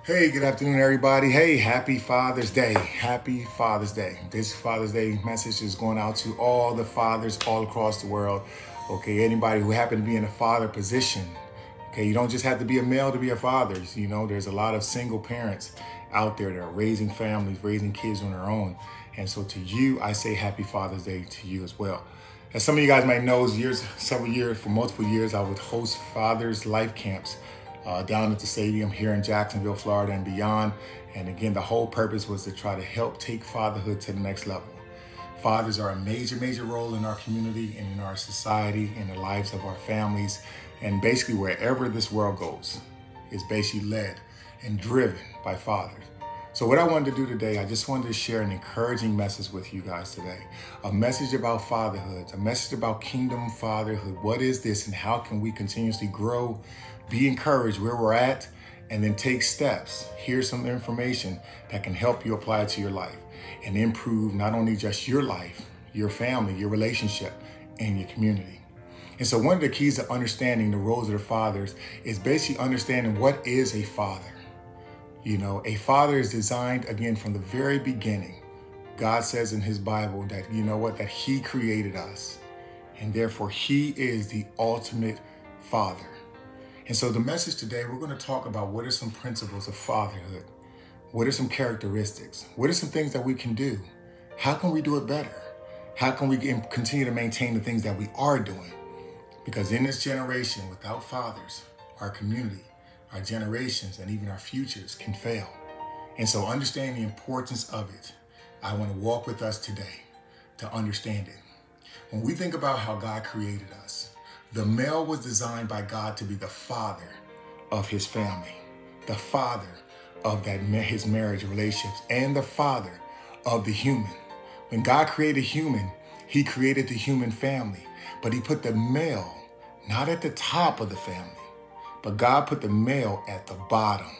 Hey, good afternoon, everybody. Hey, happy Father's Day. Happy Father's Day. This Father's Day message is going out to all the fathers all across the world. Okay, anybody who happen to be in a father position. Okay, you don't just have to be a male to be a father. You know, there's a lot of single parents out there that are raising families, raising kids on their own. And so to you, I say happy Father's Day to you as well. As some of you guys might know, for multiple years, I would host fathers' life camps down at the stadium here in Jacksonville, Florida and beyond. And again, the whole purpose was to try to help take fatherhood to the next level. Fathers are a major role in our community and in our society, in the lives of our families, and basically wherever this world goes is basically led and driven by fathers. So what I wanted to do today, I just wanted to share an encouraging message with you guys today. A message about fatherhood, a message about kingdom fatherhood. What is this and how can we continuously grow, be encouraged where we're at, and then take steps. Here's some information that can help you apply it to your life and improve not only just your life, your family, your relationship, and your community. And so one of the keys to understanding the roles of the fathers is basically understanding what is a father. You know, a father is designed, again, from the very beginning. God says in his Bible that, that he created us. And therefore, he is the ultimate father. And so the message today, we're going to talk about what are some principles of fatherhood? What are some characteristics? What are some things that we can do? How can we do it better? How can we continue to maintain the things that we are doing? Because in this generation, without fathers, our community, our generations, and even our futures can fail. And so understand the importance of it. I want to walk with us today to understand it. When we think about how God created us, the male was designed by God to be the father of his family, the father of his marriage relationships, and the father of the human. When God created human, he created the human family, but he put the male not at the top of the family, but God put the male at the bottom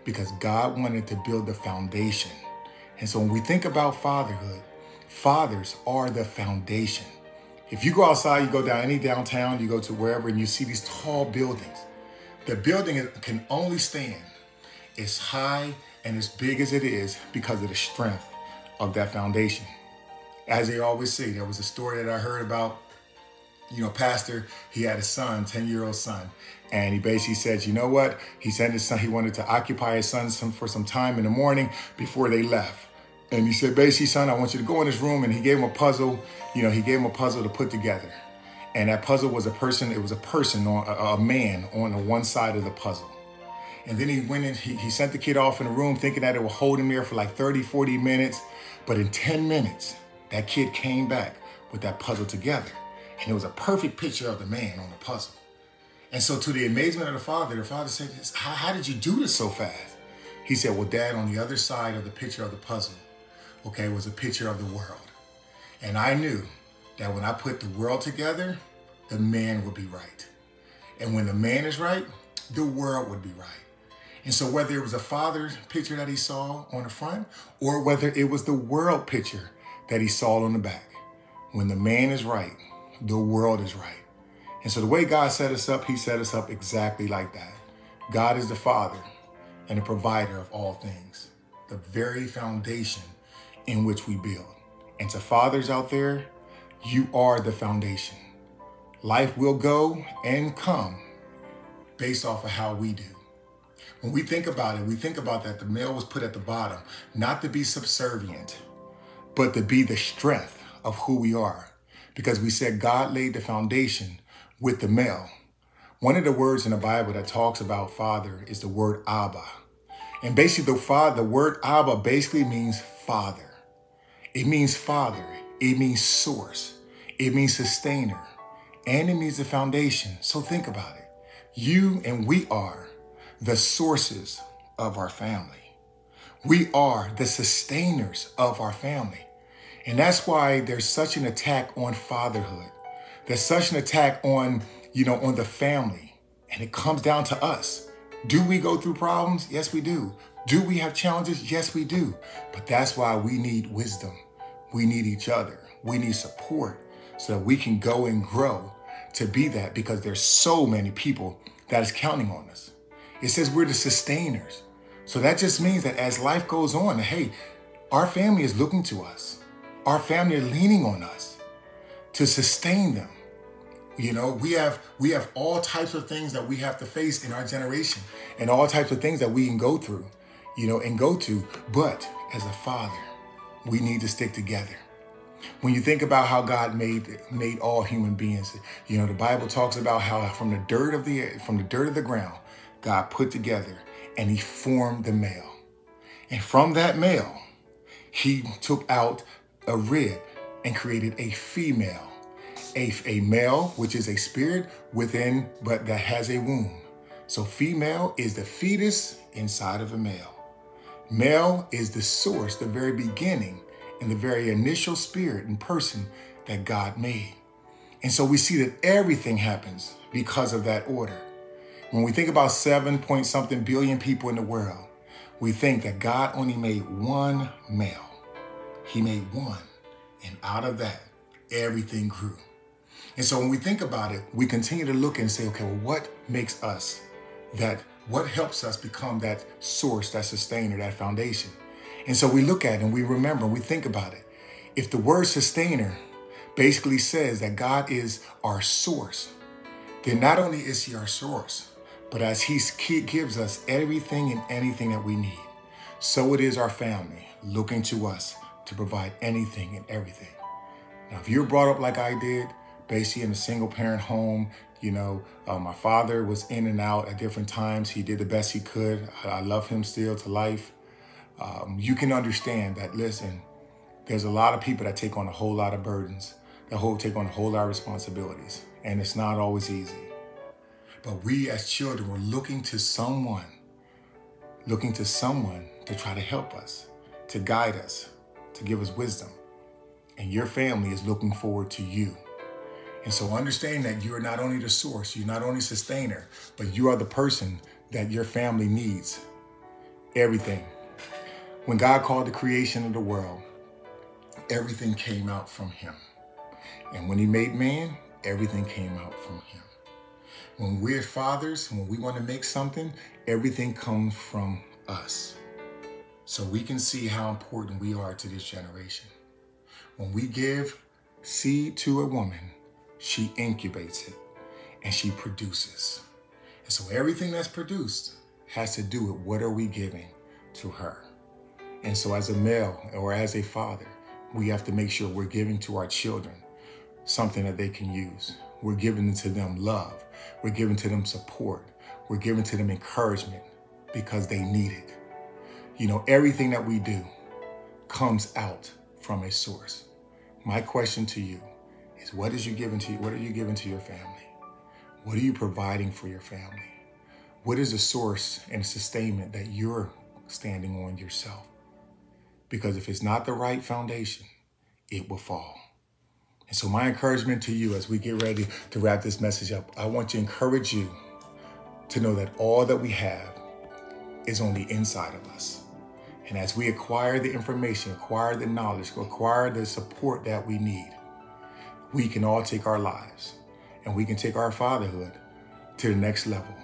because God wanted to build the foundation. And so when we think about fatherhood, fathers are the foundation. If you go outside, you go down any downtown, you go to wherever, and you see these tall buildings. The building can only stand as high and as big as it is because of the strength of that foundation. As they always say, there was a story that I heard about, pastor, he had a son, 10-year-old son. And he basically said, you know what? He sent his son, he wanted to occupy his son for some time in the morning before they left. And he said, basically, son, I want you to go in this room. And he gave him a puzzle, to put together. And that puzzle was a man on the one side of the puzzle. And then he went in, he sent the kid off in the room thinking that it would hold him there for like 30, 40 minutes. But in 10 minutes, that kid came back with that puzzle together. And it was a perfect picture of the man on the puzzle. And so to the amazement of the father said, how did you do this so fast? He said, well, Dad, on the other side of the picture of the puzzle, was a picture of the world. And I knew that when I put the world together, the man would be right. And when the man is right, the world would be right. And so whether it was a father's picture that he saw on the front or whether it was the world picture that he saw on the back, when the man is right, the world is right. And so the way God set us up, he set us up exactly like that. God is the father and the provider of all things, the very foundation in which we build. And to fathers out there, you are the foundation. Life will go and come based off of how we do. When we think about it, we think about that the male was put at the bottom, not to be subservient, but to be the strength of who we are. Because we said God laid the foundation with the male. One of the words in the Bible that talks about father is the word Abba. And basically the word Abba basically means father. It means father. It means source. It means sustainer. And it means the foundation. So think about it. You and we are the sources of our family. We are the sustainers of our family. And that's why there's such an attack on fatherhood. There's such an attack on, on the family. And it comes down to us. Do we go through problems? Yes, we do. Do we have challenges? Yes, we do. But that's why we need wisdom. We need each other. We need support so that we can go and grow to be that, because there's so many people that is counting on us. It says we're the sustainers. So that just means that as life goes on, hey, our family is looking to us. Our family are leaning on us to sustain them. You know, we have all types of things that we have to face in our generation and all types of things that we can go through, you know, and go to. But as a father, we need to stick together. When you think about how God made all human beings, you know, the Bible talks about how from the dirt of the ground, God put together and he formed the male. And from that male, he took out a rib and created a female. A male, which is a spirit within, but that has a womb. So female is the fetus inside of a male. Male is the source, the very beginning, and the very initial spirit and person that God made. And so we see that everything happens because of that order. When we think about 7-point-something billion people in the world, we think that God only made one male. He made one, and out of that, everything grew. And so when we think about it, we continue to look and say, okay, well, what makes us that, what helps us become that source, that sustainer, that foundation? And so we look at it and we remember, we think about it. If the word sustainer basically says that God is our source, then not only is he our source, but as he gives us everything and anything that we need, so it is our family looking to us to provide anything and everything. Now, if you're brought up like I did, basically in a single parent home, you know, my father was in and out at different times. He did the best he could. I love him still to life. You can understand that, listen, there's a lot of people that take on a whole lot of burdens, that take on a whole lot of responsibilities, and it's not always easy. But we as children were looking to someone to try to help us, to guide us, to give us wisdom. And your family is looking forward to you. And so understand that you are not only the source, you're not only sustainer, but you are the person that your family needs. Everything. When God called the creation of the world, everything came out from him. And when he made man, everything came out from him. When we're fathers, when we want to make something, everything comes from us. So we can see how important we are to this generation. When we give seed to a woman, she incubates it and she produces. And so everything that's produced has to do with what are we giving to her. And so as a male or as a father, we have to make sure we're giving to our children something that they can use. We're giving to them love. We're giving to them support. We're giving to them encouragement because they need it. You know, everything that we do comes out from a source. My question to you is, what are you giving to your family? What are you providing for your family? What is the source and sustainment that you're standing on yourself? Because if it's not the right foundation, it will fall. And so my encouragement to you as we get ready to wrap this message up, I want to encourage you to know that all that we have is on the inside of us. And as we acquire the information, acquire the knowledge, acquire the support that we need, we can all take our lives and we can take our fatherhood to the next level.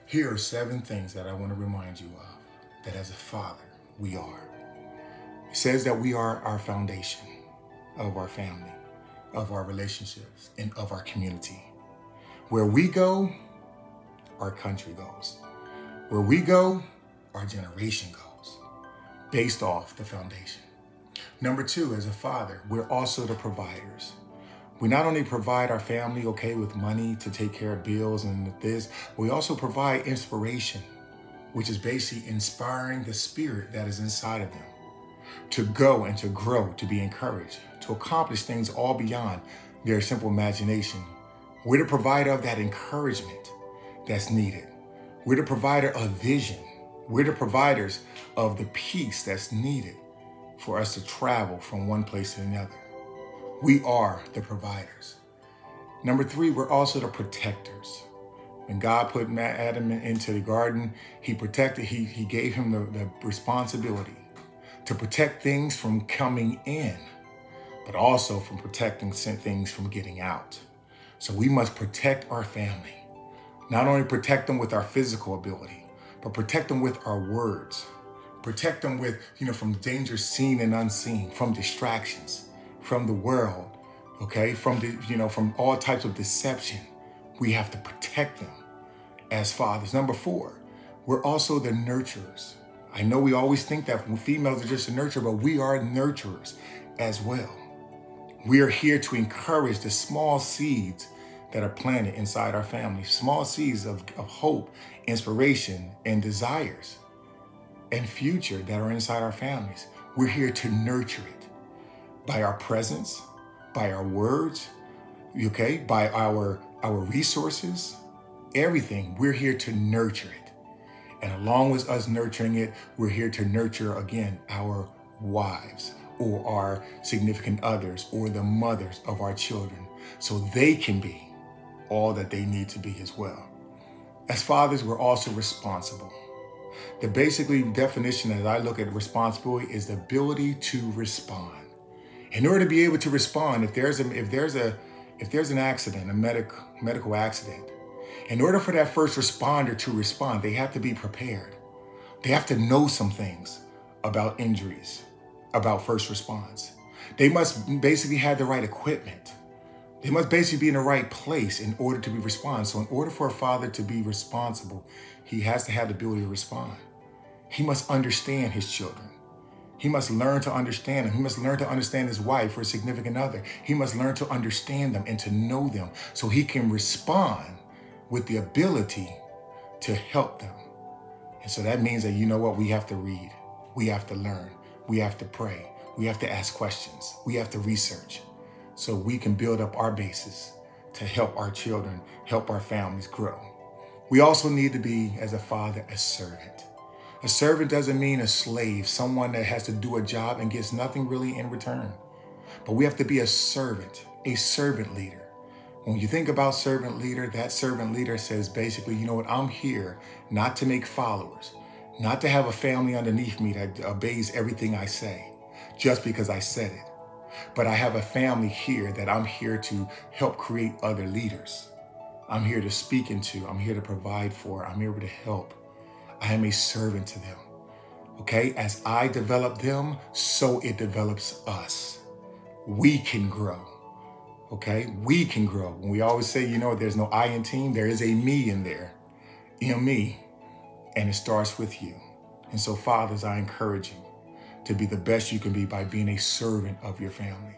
Here are 7 things that I want to remind you of, that as a father, we are. It says that we are our foundation of our family, of our relationships, and of our community. Where we go, our country goes. Where we go, our generation goes, based off the foundation. Number 2, as a father, we're also the providers. We not only provide our family, okay, with money to take care of bills and this, we also provide inspiration, which is basically inspiring the spirit that is inside of them to go and to grow, to be encouraged, to accomplish things all beyond their simple imagination. We're the provider of that encouragement that's needed. We're the provider of vision. We're the providers of the peace that's needed for us to travel from one place to another. We are the providers. Number 3, we're also the protectors. When God put Adam into the garden, he protected, he gave him the responsibility to protect things from coming in, but also from protecting things from getting out. So we must protect our family. Not only protect them with our physical ability, but protect them with our words. Protect them with, from danger seen and unseen, from distractions, from the world, okay? From all types of deception. We have to protect them as fathers. Number 4, we're also the nurturers. I know we always think that females are just a nurturer, but we are nurturers as well. We are here to encourage the small seeds that are planted inside our family, small seeds of hope, inspiration, and desires and future that are inside our families. We're here to nurture it by our presence, by our words, okay, by our resources, everything. We're here to nurture it. And along with us nurturing it, we're here to nurture, again, our wives or our significant others or the mothers of our children so they can be all that they need to be as well. As fathers, we're also responsible. The basically definition as I look at responsibility is the ability to respond. In order to be able to respond, if there's an accident, a medical accident, in order for that first responder to respond, they have to be prepared. They have to know some things about injuries, about first response. They must basically have the right equipment. They must basically be in the right place in order to be responsive. So in order for a father to be responsible, he has to have the ability to respond. He must understand his children. He must learn to understand them. He must learn to understand his wife or his significant other. He must learn to understand them and to know them so he can respond with the ability to help them. And so that means that, we have to read. We have to learn. We have to pray. We have to ask questions. We have to research so we can build up our basis to help our children, help our families grow. We also need to be, as a father, a servant. A servant doesn't mean a slave, someone that has to do a job and gets nothing really in return. But we have to be a servant leader. When you think about servant leader, that servant leader says basically, I'm here not to make followers, not to have a family underneath me that obeys everything I say just because I said it. But I have a family here that I'm here to help create other leaders. I'm here to speak into, I'm here to provide for, I'm here to help. I am a servant to them, okay? As I develop them, so it develops us. We can grow, okay? We can grow. When we always say, there's no I in team, there is a me in there, me, and it starts with you. And so fathers, I encourage you to be the best you can be by being a servant of your family.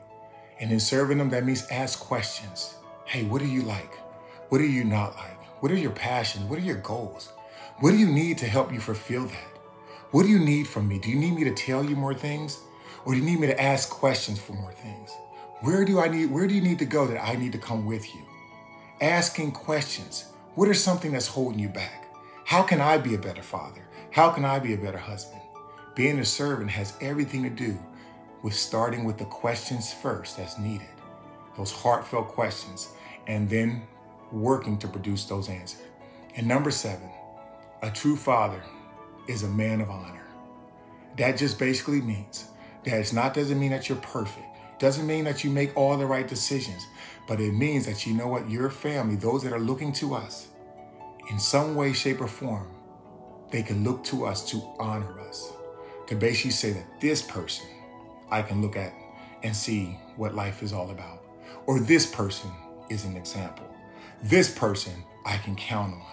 And in serving them, that means ask questions. Hey, what do you like? What do you not like? What are your passions? What are your goals? What do you need to help you fulfill that? What do you need from me? Do you need me to tell you more things? Or do you need me to ask questions for more things? Where do you need to go that I need to come with you? Asking questions. What is something that's holding you back? How can I be a better father? How can I be a better husband? Being a servant has everything to do with starting with the questions first that's needed, those heartfelt questions, and then working to produce those answers. And number 7, a true father is a man of honor. That just basically means that doesn't mean that you're perfect. Doesn't mean that you make all the right decisions, but it means that your family, those that are looking to us in some way, shape, or form, they can look to us to honor us, to basically say that this person I can look at and see what life is all about. Or this person is an example. This person I can count on.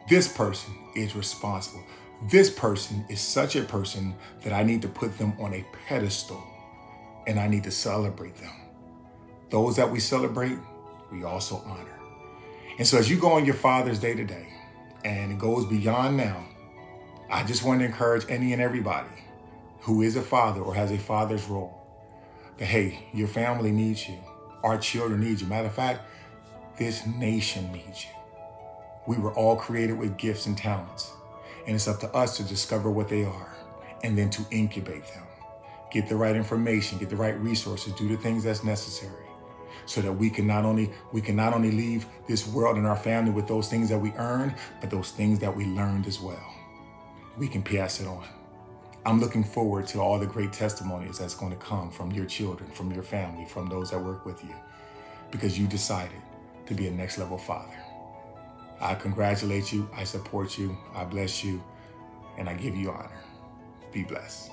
This person is responsible. This person is such a person that I need to put them on a pedestal and I need to celebrate them. Those that we celebrate, we also honor. And so as you go on your Father's Day today, and it goes beyond now, I just want to encourage any and everybody who is a father or has a father's role that, hey, your family needs you. Our children need you. Matter of fact, this nation needs you. We were all created with gifts and talents, and it's up to us to discover what they are and then to incubate them. Get the right information, get the right resources, do the things that's necessary so that we can not only leave this world and our family with those things that we earned, but those things that we learned as well. We can pass it on. I'm looking forward to all the great testimonies that's going to come from your children, from your family, from those that work with you, because you decided to be a next level father. I congratulate you. I support you. I bless you. and I give you honor. Be blessed.